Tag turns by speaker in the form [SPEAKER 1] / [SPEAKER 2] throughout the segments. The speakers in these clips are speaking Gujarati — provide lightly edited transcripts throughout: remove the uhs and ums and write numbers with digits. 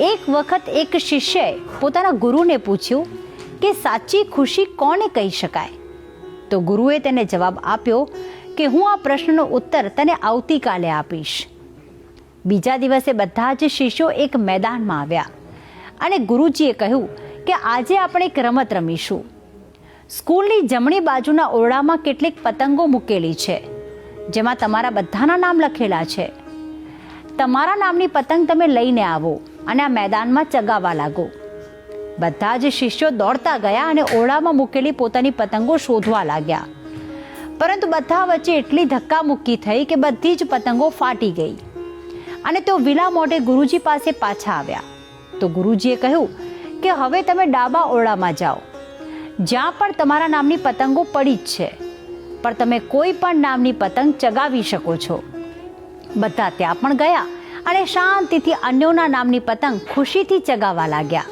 [SPEAKER 1] એક વખત એક શિષ્યએ પોતાના ગુરુને પૂછ્યું કે સાચી ખુશી કોને કહી શકાય? તો ગુરુએ તેને જવાબ આપ્યો કે હું આ પ્રશ્નનો ઉત્તર તને આવતીકાલે આપીશ. બીજા દિવસે બધા જ શિષ્યો એક મેદાનમાં આવ્યા અને ગુરુજીએ કહ્યું કે આજે આપણે એક રમત રમીશું. સ્કૂલની જમણી બાજુના ઓરડામાં કેટલીક પતંગો મૂકેલી છે, જેમાં તમારા બધાના નામ લખેલા છે. તમારા નામની પતંગ તમે લઈને આવો અને આ મેદાનમાં ચગાવવા લાગો. બધા જ શિષ્યો દોડતા ગયા અને ઓરડામાં મૂકેલી પોતાની પતંગો શોધવા લાગ્યા. પરંતુ બધા વચ્ચે એટલી ધક્કામુક્કી થઈ કે બધી જ પતંગો ફાટી ગઈ અને તેઓ વિલા મોઢે ગુરુજી પાસે પાછા આવ્યા. તો ગુરુજીએ કહ્યું કે હવે તમે ડાબા ઓરડામાં જાઓ, જ્યાં પણ તમારા નામની પતંગો પડી જ છે, પણ તમે કોઈ પણ નામની પતંગ ચગાવી શકો છો. બધા ત્યાં પણ ગયા અને શાંતિથી અન્યોના નામની પતંગ ખુશીથી ચગાવવા લાગ્યા.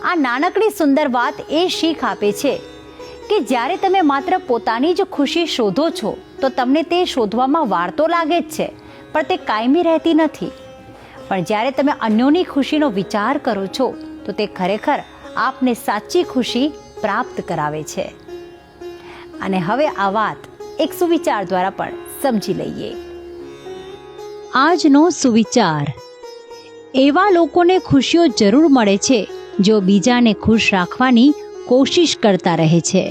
[SPEAKER 1] આ નાનકડી સુંદર વાત એ શીખ આપે છે કે જ્યારે તમે માત્ર પોતાની જ ખુશી શોધો છો તો તમને તે શોધવામાં વાર તો લાગે જ છે, પણ તે કાયમી રહેતી નથી. પણ જ્યારે તમે અન્યોની ખુશીનો વિચાર કરો છો તો તે ખરેખર આપને સાચી ખુશી પ્રાપ્ત કરાવે છે. અને હવે આ વાત એક સુવિચાર દ્વારા પણ સમજી લઈએ. આજનો સુવિચાર: એવા લોકોને ખુશીઓ જરૂર મળે છે જો બીજાને ખુશ રાખવાની કોશિશ કરતા રહે છે.